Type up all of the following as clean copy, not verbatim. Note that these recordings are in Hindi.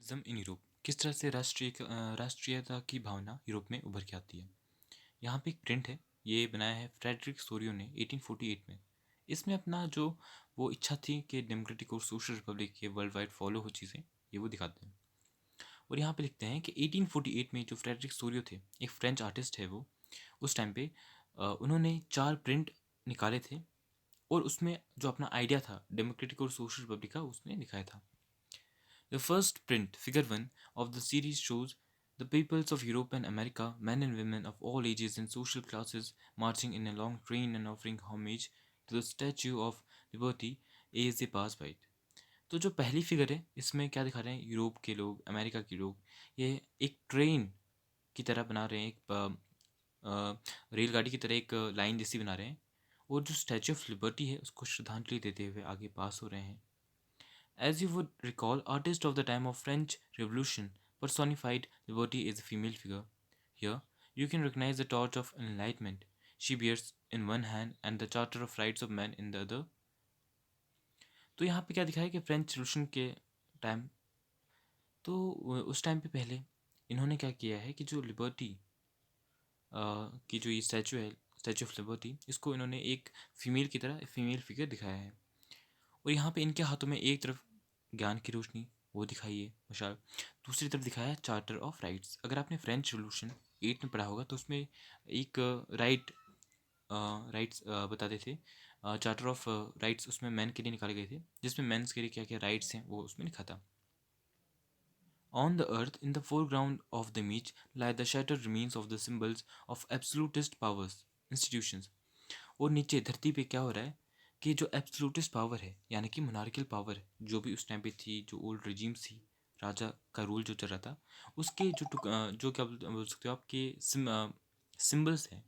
नेशनलिज्म इन यूरोप किस तरह से राष्ट्रीयता की भावना यूरोप में उभर के आती है। यहाँ पे एक प्रिंट है, ये बनाया है फ्रेडरिक सोरियो ने 1848 में। इसमें अपना जो वो इच्छा थी कि डेमोक्रेटिक और सोशल रिपब्लिक के वर्ल्ड वाइड फॉलो हो चीज़ें, ये वो दिखाते हैं। और यहाँ पे लिखते हैं कि 1848 में जो फ्रेडरिक सोरियो थे, एक फ्रेंच आर्टिस्ट है वो, उस टाइम पे उन्होंने 4 प्रिंट निकाले थे और उसमें जो अपना आइडिया था डेमोक्रेटिक और सोशल रिपब्लिक का उसने दिखाया था। The first print, Figure 1, of the series shows the peoples of Europe and America, men and women of all ages and social classes, marching in a long train and offering homage to the Statue of Liberty as they pass by it. तो जो पहली फिगर है इसमें क्या दिखा रहे हैं, यूरोप के लोग, अमेरिका के लोग, ये एक ट्रेन की तरह बना रहे हैं, एक रेलगाड़ी की तरह एक लाइन जैसी बना रहे हैं, और जो स्टैचू ऑफ लिबर्टी है उसको श्रद्धांजलि देते हुए आगे पास हो रहे हैं। As you would recall, artists of the time of French Revolution personified liberty as a female figure. Here, you can recognize the torch of enlightenment she bears in one hand and the Charter of Rights of Man in the other. तो यहाँ पे क्या दिखा है कि फ्रेंच रिवोल्यूशन के टाइम, तो उस टाइम पे पहले इन्होंने क्या किया है कि जो लिबर्टी की जो ये स्टैचू है, स्टैचू ऑफ लिबर्टी, इसको इन्होंने एक फीमेल की तरह फीमेल फिगर दिखाया है। और यहाँ पे इनके हाथों में एक तरफ ज्ञान की रोशनी वो दिखाई है मशाल, दूसरी तरफ दिखाया है चार्टर ऑफ राइट्स। अगर आपने फ्रेंच रिवोल्यूशन 8 में पढ़ा होगा तो उसमें एक राइट्स बताते थे, चार्टर ऑफ राइट्स उसमें मैन के लिए निकाले गए थे, जिसमें मेंस के लिए क्या क्या राइट्स हैं वो उसमें लिखा था। On the earth, in the foreground of the image, lie the shattered remains of the symbols of absolutist powers, institutions. और नीचे धरती पे क्या हो रहा है कि जो एब्सोल्यूटिस्ट पावर है, यानी कि मोनार्कियल पावर जो भी उस टाइम पे थी, जो ओल्ड रिजीम्स थी, राजा का रूल जो चल रहा था, उसके जो क्या बोल सकते हो आपके सिम्बल्स हैं,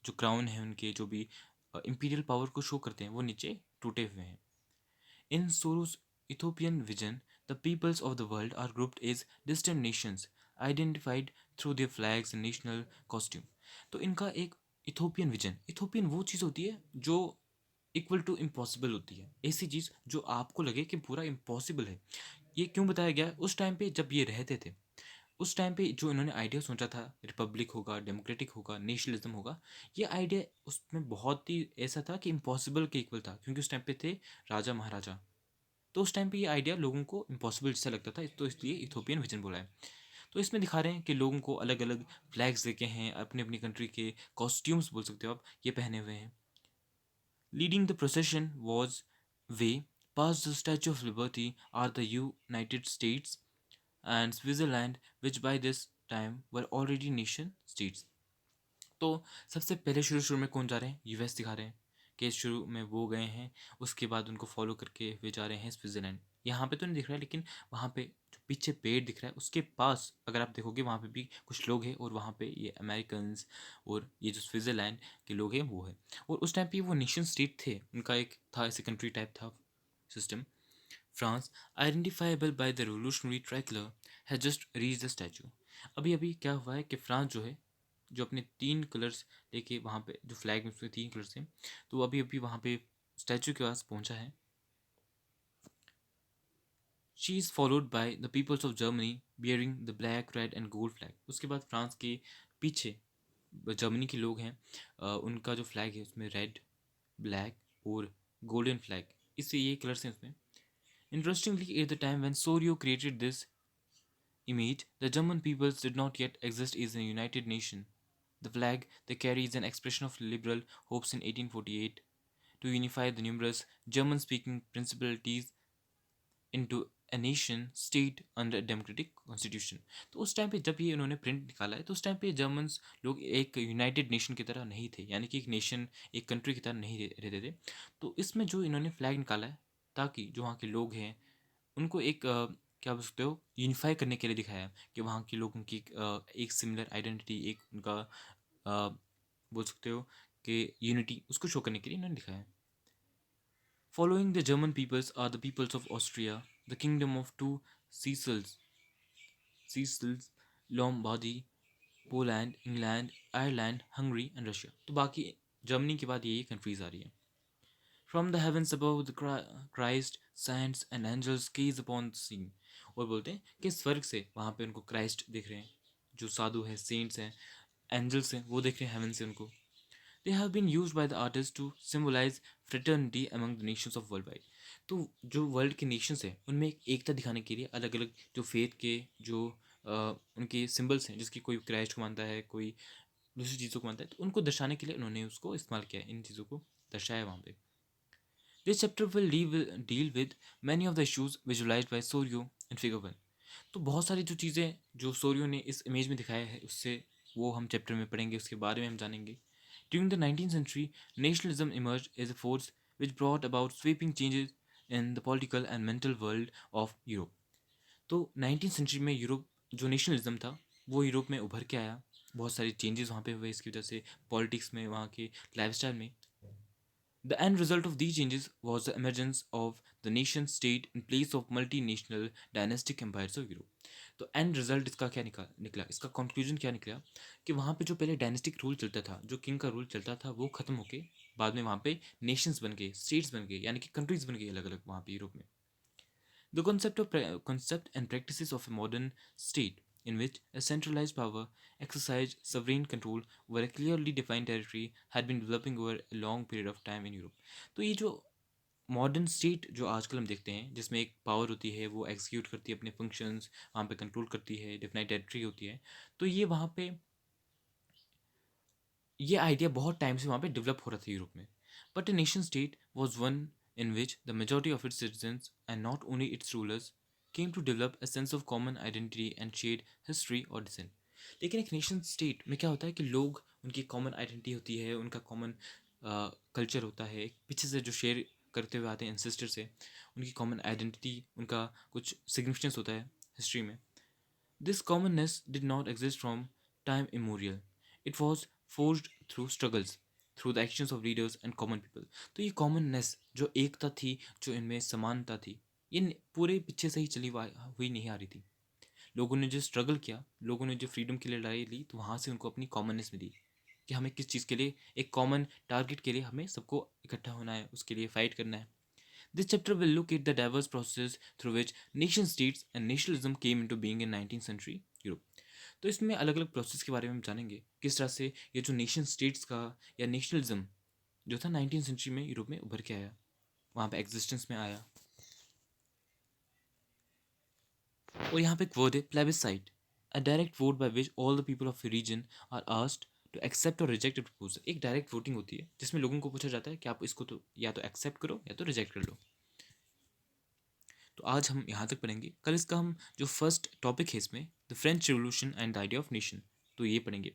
जो क्राउन है उनके, जो भी इंपीरियल पावर को शो करते हैं, वो नीचे टूटे हुए हैं। इन Soros Ethiopian vision, the peoples of the world are grouped as distant nations, identified through their flags and national costume. तो इनका एक इथोपियन विजन, इथोपियन वो चीज़ होती है जो इक्वल टू इम्पॉसिबल होती है, ऐसी चीज़ जो आपको लगे कि पूरा इम्पॉसिबल है। ये क्यों बताया गया है? उस टाइम पे जब ये रहते थे, उस टाइम पे जो इन्होंने आइडिया सोचा था, रिपब्लिक होगा, डेमोक्रेटिक होगा, नेशनलिज्म होगा, ये आइडिया उसमें बहुत ही ऐसा था कि इम्पॉसिबल के इक्वल था, क्योंकि उस टाइम पे थे राजा महाराजा। तो उस टाइम पे ये आइडिया लोगों को इम्पॉसिबल जैसा लगता था, तो इसलिए इथोपियन विजन बोला है। तो इसमें दिखा रहे हैं कि लोगों को अलग अलग फ्लैग्स देखे हैं, अपनी अपनी कंट्री के कॉस्ट्यूम्स बोल सकते हो आप, ये पहने हुए हैं। Leading the procession was way past the Statue of Liberty are the United States and Switzerland which by this time were already nation states. तो सबसे पहले शुरू शुरू में कौन जा रहे हैं, यूएस दिखा रहे हैं कि शुरू में वो गए हैं, उसके बाद उनको फॉलो करके वे जा रहे हैं स्विट्ज़रलैंड। यहाँ पे तो नहीं दिख रहा है, लेकिन वहाँ पे जो पीछे पेड़ दिख रहा है उसके पास अगर आप देखोगे वहाँ पे भी कुछ लोग हैं, और वहाँ पे ये अमेरिकन्स और ये जो स्विट्ज़रलैंड के लोग हैं वो है। और उस टाइम पे वो नेशन स्टेट थे, उनका एक था ऐसे कंट्री टाइप था system. France, identifiable by the revolutionary tricolour, has just reach the statue. अभी अभी क्या हुआ है कि फ्रांस जो है, जो अपने 3 कलर्स लेके वहाँ पे, जो फ्लैग में उसमें 3 कलर्स हैं, तो वो अभी अभी वहाँ पे स्टैचू के पास पहुँचा है। She is followed by the peoples of Germany bearing the black red and gold flag. उसके बाद फ्रांस के पीछे जर्मनी के लोग हैं, उनका जो फ्लैग है उसमें रेड, ब्लैक और गोल्डन फ्लैग, इससे ये कलर्स हैं उसमें। Interestingly, at the time when Sorio created this image, the German peoples did not yet exist as a united nation. The flag they carry is an expression of liberal hopes in 1848 to unify the numerous German speaking principalities into a nation state under a democratic constitution. तो उस टाइम पे जब ये इन्होंने प्रिंट निकाला है, तो उस टाइम पे जर्मन्स लोग एक यूनाइटेड नेशन की तरह नहीं थे, यानी कि एक नेशन, एक कंट्री की तरह नहीं रहते थे। तो इसमें जो इन्होंने फ्लैग निकाला है, ताकि जो वहाँ के लोग हैं उनको एक क्या बोल सकते हो, यूनिफाई करने के लिए दिखाया कि वहाँ के लोगों की एक सिमिलर आइडेंटिटी, एक उनका बोल सकते हो कि यूनिटी, उसको शो करने के लिए इन्होंने दिखाया। Following the German peoples are the peoples of Austria, the kingdom of two Sicilies Sicilies Lombardy, Poland, England, Ireland, Hungary and Russia. तो बाकी जर्मनी के बाद यही कंट्रीज आ रही है। From the heavens above, the Christ, saints, and angels gaze upon the scene. और बोलते हैं कि स्वर्ग से वहाँ पे उनको क्राइस्ट दिख रहे हैं, जो साधु हैं, सेंट्स हैं, एंजल्स हैं, वो देख रहे हैं हेवन से उनको। They have been used by the artist to symbolise fraternity among the nations of world wide. तो जो वर्ल्ड के नेशंस हैं उनमें एक एकता दिखाने के लिए अलग अलग जो फेथ के जो उनके सिंबल्स हैं, जिसकी कोई क्राइस्ट को मानता है, कोई दूसरी चीज़ों को मानता है, तो उनको दर्शाने के लिए उन्होंने उसको इस्तेमाल किया है, इन चीज़ों को दर्शाया वहाँ पे। This chapter will deal with many of the issues visualised by Sorrieu in figure 1। तो बहुत सारी जो चीज़ें जो सोरियो ने इस इमेज में दिखाया है उससे वो हम चैप्टर में पढ़ेंगे, उसके बारे में हम जानेंगे। During the 19th century, nationalism emerged as a force which brought about sweeping changes in the political and mental world of Europe. तो 19th सेंचुरी में यूरोप जो नेशनलिज्म था वो यूरोप में उभर के आया, बहुत सारी चेंजेस वहाँ पे हुए इसकी वजह से, पॉलिटिक्स में, वहाँ के लाइफस्टाइल में। The end result of these changes was the emergence of the nation state in place of multinational dynastic empires of Europe. तो एंड रिजल्ट इसका क्या निकला, इसका कंक्लूजन क्या निकला कि वहाँ पे जो पहले डायनेस्टिक रूल चलता था, जो किंग का रूल चलता था, वो खत्म होके बाद में वहाँ पे नेशंस बन गए, स्टेट्स बन गए, यानी कि कंट्रीज बन गई अलग अलग वहाँ पे यूरोप में। The concept and practices of a modern state in which a centralized power exercised sovereign control over a clearly defined territory had been developing over a long period of time in Europe. तो ये जो मॉडर्न स्टेट जो आजकल हम देखते हैं, जिसमें एक पावर होती है, वो एग्जीक्यूट करती है अपने फंक्शंस, वहाँ पे कंट्रोल करती है, डिफाइंड टेरिटरी होती है, तो ये वहाँ पे ये आइडिया बहुत टाइम से वहाँ पे डेवलप हो रहा था यूरोप में। But a nation state was one in which the majority of its citizens and not only its rulers came to develop a sense of common identity and shared history or descent. लेकिन एक नेशन स्टेट में क्या होता है कि लोग, उनकी कॉमन आइडेंटिटी होती है, उनका कॉमन कल्चर होता है, पीछे से जो शेयर करते हुए आते हैं एंसेस्टर से, उनकी कॉमन आइडेंटिटी, उनका कुछ सिग्निफिकेंस होता है हिस्ट्री में। This commonness did not exist from time immemorial. It was forged through struggles, through the actions of leaders and common people. तो ये कॉमननेस, जो एकता थी, जो इनमें समानता थी, ये पूरे पीछे से ही हुई नहीं आ रही थी। लोगों ने जो स्ट्रगल किया, लोगों ने जो फ्रीडम के लिए लड़ाई ली, तो वहाँ से उनको अपनी कॉमननेस मिली कि हमें किस चीज़ के लिए, एक कॉमन टारगेट के लिए हमें सबको इकट्ठा होना है, उसके लिए फाइट करना है। This chapter will look at the diverse processes through which nation states and nationalism came into being in 19th century Europe. तो इसमें अलग अलग प्रोसेस के बारे में हम जानेंगे, किस तरह से ये जो नेशन स्टेट्स का या नेशनलिज्म जो था 19th सेंचुरी में यूरोप में उभर के आया, वहाँ पे एग्जिस्टेंस में आया। और यहाँ पे एक वर्ड है plebiscite, a direct vote by which all the people of region are asked to accept or reject proposal. एक डायरेक्ट वोटिंग होती है जिसमें लोगों को पूछा जाता है कि आप इसको तो या तो एक्सेप्ट करो या तो रिजेक्ट कर लो। तो आज हम यहाँ तक पढ़ेंगे, कल इसका हम जो फर्स्ट टॉपिक है इसमें, the French revolution and the idea of nation, तो ये पढ़ेंगे।